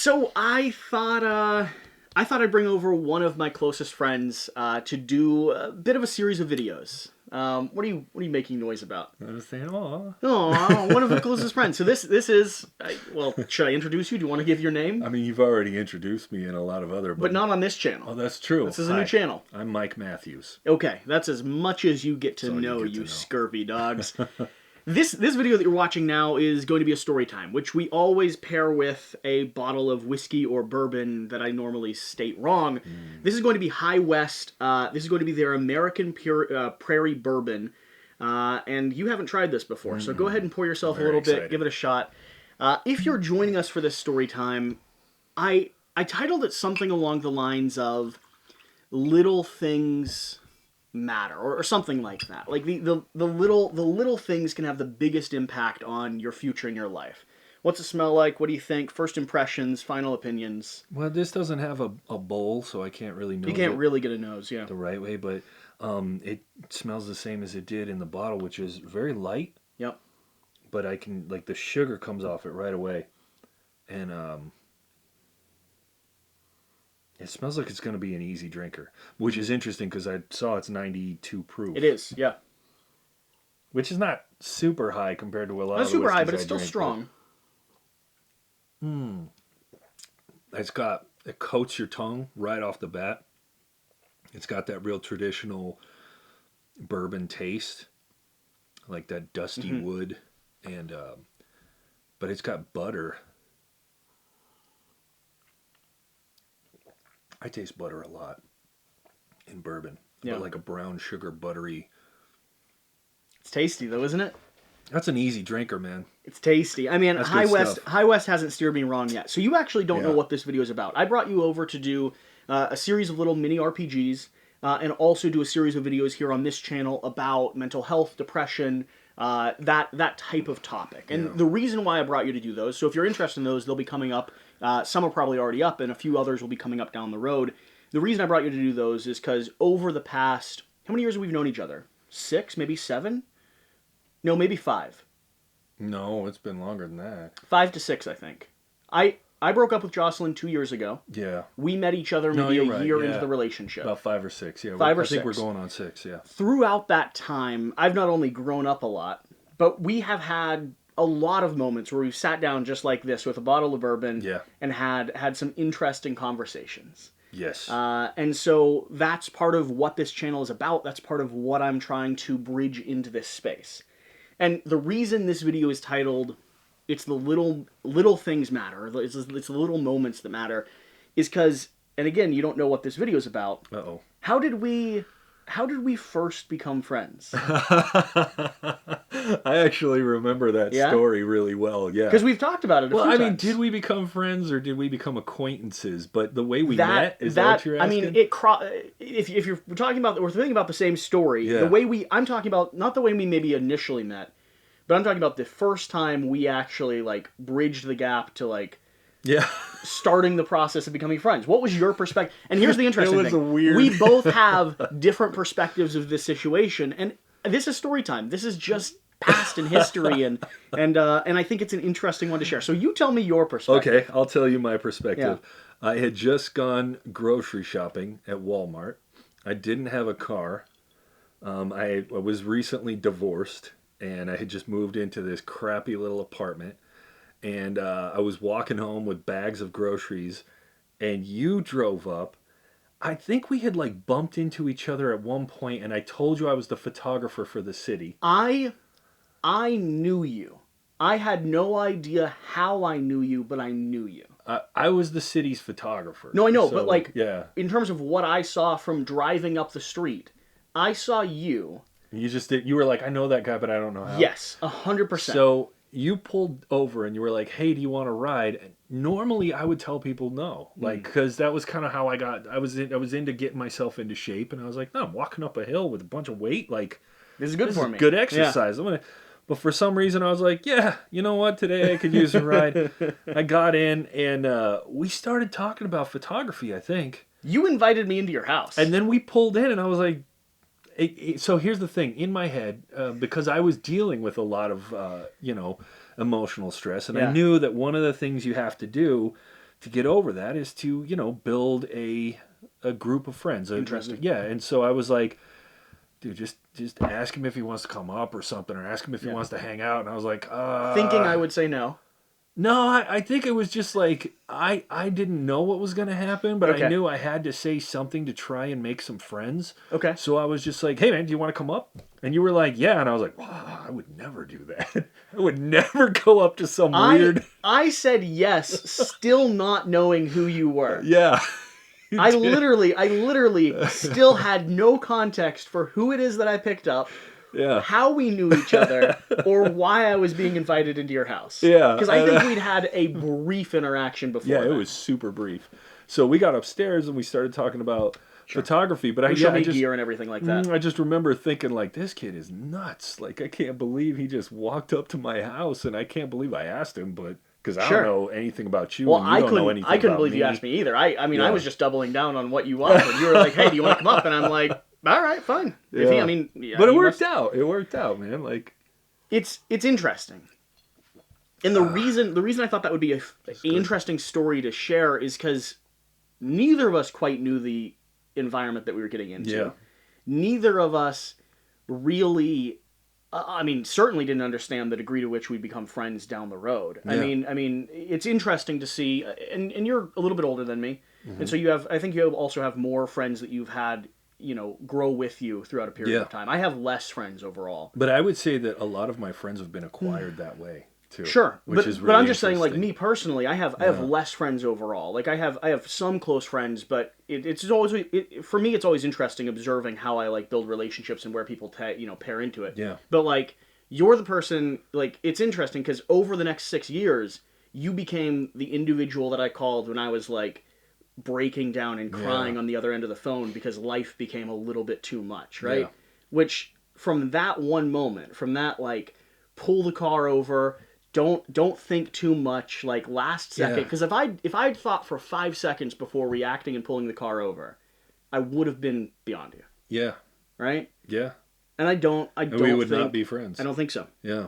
So I thought I'd bring over one of my closest friends to do a bit of a series of videos. What are you making noise about? I was saying, oh. Oh, one of the closest friends. So this is well, should I introduce you? Do you want to give your name? I mean, you've already introduced me in a lot of other, But not on this channel. Oh, that's true. This is a new channel. I'm Mike Matthews. Okay, that's as much as you get to know, you scurvy dogs. This video that you're watching now is going to be a story time, which we always pair with a bottle of whiskey or bourbon that I normally state wrong. This is going to be High West. This is going to be their American Prairie Bourbon. And you haven't tried this before, so go ahead and pour yourself a little bit. Give it a shot. If you're joining us for this story time, I titled it something along the lines of Little Things Matter, or something like that. Like the little things can have the biggest impact on your future in your life. What's it smell like? What do you think? First impressions, final opinions. Well, this doesn't have a bowl, so I can't really know. You can't really get a nose, yeah. The right way, but it smells the same as it did in the bottle, which is very light. Yep. But I can, like, the sugar comes off it right away. And it smells like it's going to be an easy drinker, which is interesting because I saw it's 92 proof. It is, yeah. Which is not super high compared to a lot of the Not super high, but it's still drink, strong. It coats your tongue right off the bat. It's got that real traditional bourbon taste, like that dusty wood, and but it's got butter. I taste butter a lot in bourbon. Yeah. But like a brown sugar buttery. It's tasty though, isn't it? That's an easy drinker, man. It's tasty. I mean, That's High good West stuff. High West hasn't steered me wrong yet. So you actually don't know Yeah. what this video is about. I brought you over to do a series of little mini RPGs and also do a series of videos here on this channel about mental health, depression, that type of topic. And the reason why I brought you to do those, so if you're interested in those, they'll be coming up. Some are probably already up, and a few others will be coming up down the road. The reason I brought you to do those is because over the past, how many years have we known each other? 6, maybe 7? No, maybe 5. No, it's been longer than that. 5 to 6, I think. I broke up with Jocelyn 2 years ago. Yeah. We met each other maybe a year into yeah. the relationship. About 5 or 6, yeah. 5 or I think 6. we're going on 6, yeah. Throughout that time, I've not only grown up a lot, but we have had a lot of moments where we've sat down just like this with a bottle of bourbon and had some interesting conversations. Yes. And so that's part of what this channel is about. That's part of what I'm trying to bridge into this space. And the reason this video is titled, it's the little things matter, it's the little moments that matter, is because, and again, you don't know what this video is about. Uh-oh. How did we first become friends? I actually remember that story really well, yeah. Because we've talked about it a few times. I mean, did we become friends or did we become acquaintances? But the way we met, is that what you're asking? I mean, if you're talking about, we're thinking about the same story, the way I'm talking about, not the way we maybe initially met, but I'm talking about the first time we actually, like, bridged the gap to, like, starting the process of becoming friends. What was your perspective? And here's the interesting thing. We both have different perspectives of this situation, and this is story time. This is just past in history, and I think it's an interesting one to share. So you tell me your perspective. Okay, I'll tell you my perspective. Yeah. I had just gone grocery shopping at Walmart. I didn't have a car. I was recently divorced, and I had just moved into this crappy little apartment. And I was walking home with bags of groceries, and you drove up. I think we had, like, bumped into each other at one point, and I told you I was the photographer for the city. I knew you. I had no idea how I knew you, but I knew you. I was the city's photographer. No, I know, but, like, in terms of what I saw from driving up the street, I saw you. You were like, I know that guy, but I don't know how. Yes, 100%. So you pulled over and you were like, hey, do you want to ride? And normally I would tell people no, like, because that was kind of how I was into getting myself into shape, and I was like, no, I'm walking up a hill with a bunch of weight, like, this is good for me. Good exercise. Yeah. But for some reason I was like, yeah, you know what, today I could use a ride. I got in and we started talking about photography, I think. You invited me into your house. And then we pulled in and I was like, so here's the thing, in my head, because I was dealing with a lot of, emotional stress, and I knew that one of the things you have to do to get over that is to, build a group of friends. Interesting. Yeah, and so I was like, dude, just ask him if he wants to come up or something, or ask him if he wants to hang out. And I was like, thinking I would say no. No, I think it was just like, I didn't know what was going to happen, but I knew I had to say something to try and make some friends. Okay. So I was just like, hey, man, do you want to come up? And you were like, yeah. And I was like, wow, I would never do that. I would never go up to some weird... I said yes, still not knowing who you were. Yeah. I literally still had no context for who it is that I picked up. Yeah. How we knew each other, or why I was being invited into your house. Yeah. Because I think we'd had a brief interaction before. Yeah, it was super brief. So we got upstairs and we started talking about photography. But gear and everything like that. I just remember thinking, like, this kid is nuts. Like, I can't believe he just walked up to my house, and I can't believe I asked him, but... Because I don't know anything about you, and you don't know anything about me. I couldn't believe you asked me either. I mean, I was just doubling down on what you offered. You were like, hey, do you want to come up? And I'm like... all right, fine. Yeah. But it worked out. It worked out, man. Like, it's interesting, and the reason I thought that would be an interesting story to share is because neither of us quite knew the environment that we were getting into. Yeah. Neither of us really, certainly didn't understand the degree to which we become friends down the road. Yeah. I mean, it's interesting to see, and you're a little bit older than me, and so I think you also have more friends that you've had. Grow with you throughout a period of time. I have less friends overall. But I would say that a lot of my friends have been acquired that way too. Sure, but I'm just saying, like, me personally, I have less friends overall. Like, I have some close friends, but for me it's always interesting observing how I like build relationships and where people pair into it. Yeah. But like, you're the person, like, it's interesting because over the next 6 years, you became the individual that I called when I was like breaking down and crying on the other end of the phone because life became a little bit too much, right? Yeah. Which, from that one moment, from that, like, pull the car over, don't think too much, like, last second, because if I'd thought for 5 seconds before reacting and pulling the car over, I would have been beyond you. Yeah. Right? Yeah. And I don't we would not be friends. I don't think so. Yeah.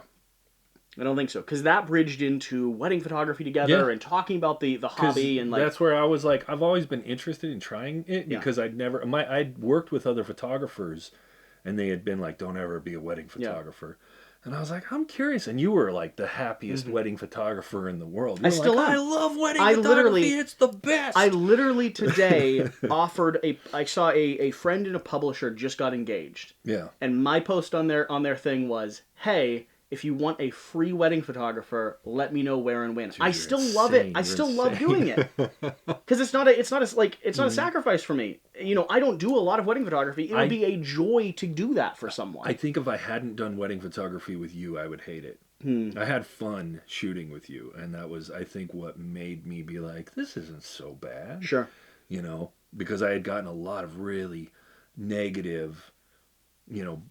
I don't think so, because that bridged into wedding photography together and talking about the hobby, and like that's where I was like, I've always been interested in trying it because I'd worked with other photographers, and they had been like, don't ever be a wedding photographer, and I was like, I'm curious, and you were like the happiest wedding photographer in the world. I still am. I love wedding photography. It's the best. I literally today I saw a friend and a publisher just got engaged. Yeah, and my post on their thing was, hey, if you want a free wedding photographer, let me know where and when. Dude, I still love it. I still love doing it because it's not a sacrifice for me. I don't do a lot of wedding photography. It would be a joy to do that for someone. I think if I hadn't done wedding photography with you, I would hate it. I had fun shooting with you, and that was, I think, what made me be like, this isn't so bad. Sure. Because I had gotten a lot of really negative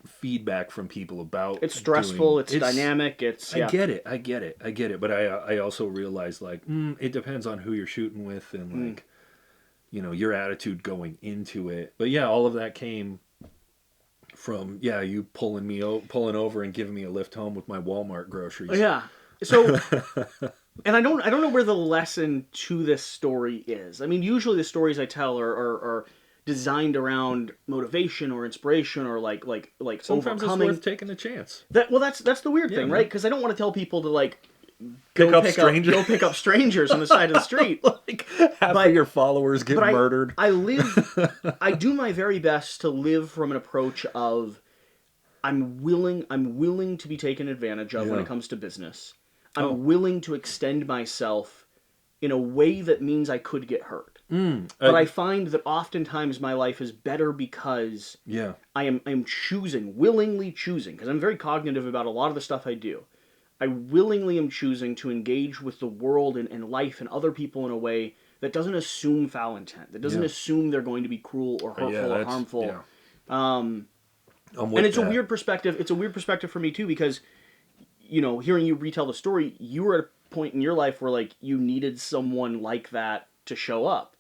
feedback from people about it's stressful, it's dynamic, I get it, but I also realized, like, it depends on who you're shooting with and like your attitude going into it. But all of that came from you pulling over and giving me a lift home with my Walmart groceries. So and I don't know where the lesson to this story is. I mean, usually the stories I tell are designed around motivation or inspiration or like sometimes overcoming. It's worth taking a chance. That's the weird thing, right? Because I don't want to tell people to like go pick up strangers on the side of the street. Like half of your followers get murdered. I do my very best to live from an approach of I'm willing to be taken advantage of when it comes to business. I'm willing to extend myself in a way that means I could get hurt. But I find that oftentimes my life is better because I am willingly choosing, because I'm very cognitive about a lot of the stuff I do. I willingly am choosing to engage with the world and life and other people in a way that doesn't assume foul intent, that doesn't assume they're going to be cruel or hurtful or harmful. And it's a weird perspective. It's a weird perspective for me too, because hearing you retell the story, you were at a point in your life where like you needed someone like that to show up.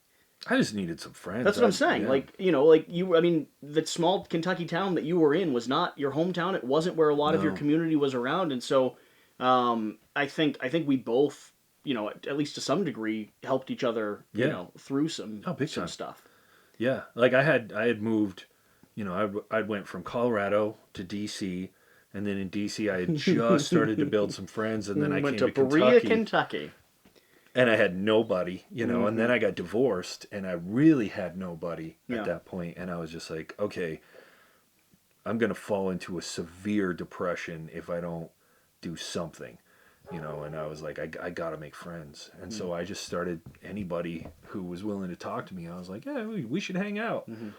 I just needed some friends. That's what I'm saying. That small Kentucky town that you were in was not your hometown. It wasn't where a lot of your community was around. And so I think we both at least to some degree, helped each other, through some stuff. Yeah, like I had moved, I went from Colorado to DC, and then in DC I had just started to build some friends, and then I came to Berea, Kentucky. And I had nobody, and then I got divorced, and I really had nobody at that point, and I was just like, okay, I'm going to fall into a severe depression if I don't do something, and I was like, I got to make friends. And so I just started, anybody who was willing to talk to me, I was like, yeah, we should hang out. Mm-hmm.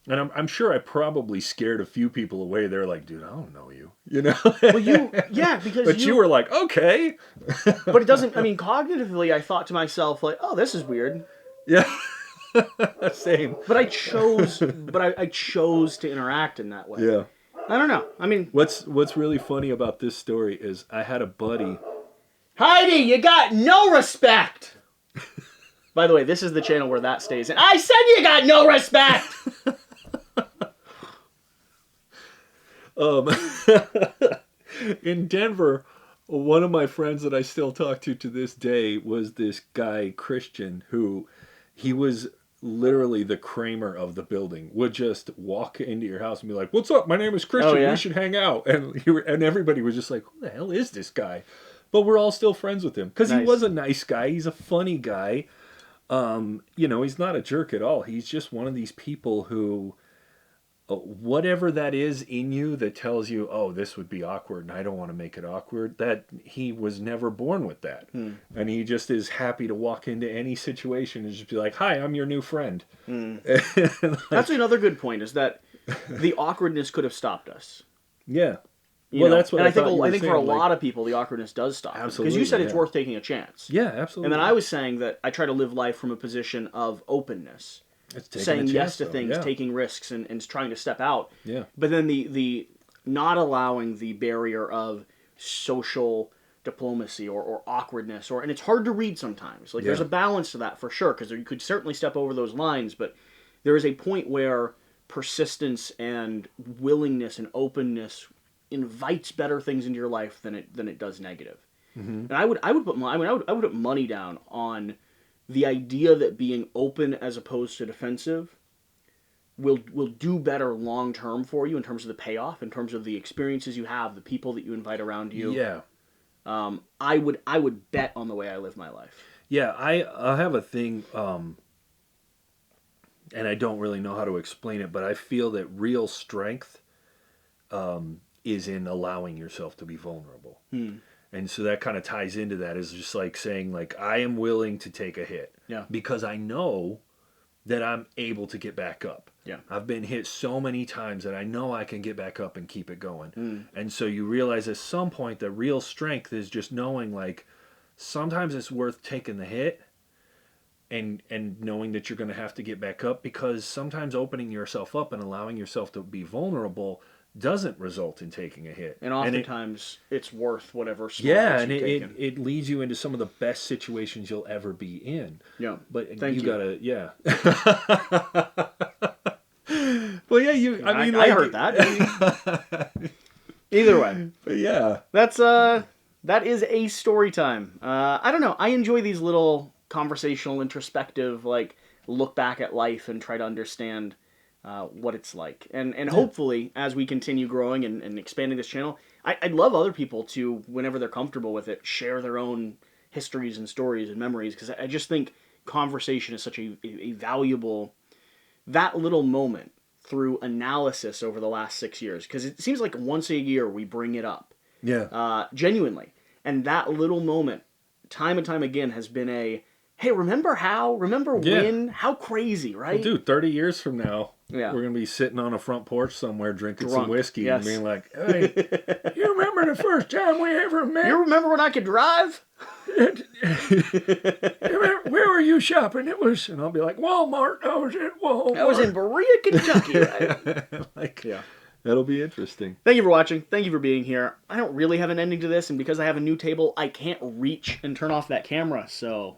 And I'm sure I probably scared a few people away. They're like, dude, I don't know you. Well, because you were like, okay. But it doesn't, cognitively, I thought to myself, like, oh, this is weird. Yeah. Same. But I chose to interact in that way. Yeah. I don't know. What's really funny about this story is I had a buddy. Heidi, you got no respect. By the way, this is the channel where that stays in. I said you got no respect. In Denver, one of my friends that I still talk to this day was this guy, Christian, who he was literally the Kramer of the building, would just walk into your house and be like, what's up? My name is Christian. We should hang out. And everybody was just like, who the hell is this guy? But we're all still friends with him because he was a nice guy. He's a funny guy. He's not a jerk at all. He's just one of these people who, whatever that is in you that tells you, oh, this would be awkward and I don't want to make it awkward, that he was never born with that. And he just is happy to walk into any situation and just be like, hi, I'm your new friend. That's another good point, is that the awkwardness could have stopped us. Yeah. That's what I think for a lot of people, the awkwardness does stop. Absolutely. Because you said it's worth taking a chance. Yeah, absolutely. And then I was saying that I try to live life from a position of openness. Saying yes to things, taking risks, and trying to step out. Yeah. But then the not allowing the barrier of social diplomacy or awkwardness, and it's hard to read sometimes. Like there's a balance to that for sure, because you could certainly step over those lines, but there is a point where persistence and willingness and openness invites better things into your life than it does negative. Mm-hmm. And I would put money down on the idea that being open as opposed to defensive will do better long term for you in terms of the payoff, in terms of the experiences you have, the people that you invite around you. Yeah. I would bet on the way I live my life. Yeah, I have a thing, and I don't really know how to explain it, but I feel that real strength is in allowing yourself to be vulnerable. And so that kind of ties into that, is just like saying, like, I am willing to take a hit. Yeah. Because I know that I'm able to get back up. Yeah. I've been hit so many times that I know I can get back up and keep it going. And so you realize at some point that real strength is just knowing, like, sometimes it's worth taking the hit and knowing that you're going to have to get back up, because sometimes opening yourself up and allowing yourself to be vulnerable doesn't result in taking a hit. And oftentimes it's worth whatever small hits you've taken. It leads you into some of the best situations you'll ever be in. Yeah. But you gotta, yeah. Well, yeah, I heard that. Either way. But yeah. That is a story time. I don't know. I enjoy these little conversational, introspective, like, look back at life and try to understand what it's like. And hopefully, as we continue growing and expanding this channel, I'd love other people to, whenever they're comfortable with it, share their own histories and stories and memories, because I just think conversation is such a valuable, that little moment through analysis over the last 6 years, because it seems like once a year we bring it up. Yeah. Genuinely. And that little moment, time and time again, has been hey, remember how? Remember when? How crazy, right? Well, dude, 30 years from now, we're going to be sitting on a front porch somewhere drinking drunk, some whiskey and being like, hey, you remember the first time we ever met? You remember when I could drive? Where were you shopping? And I'll be like, Walmart. I was at Walmart. I was in Berea, Kentucky. Right? Yeah. That'll be interesting. Thank you for watching. Thank you for being here. I don't really have an ending to this, and because I have a new table, I can't reach and turn off that camera, so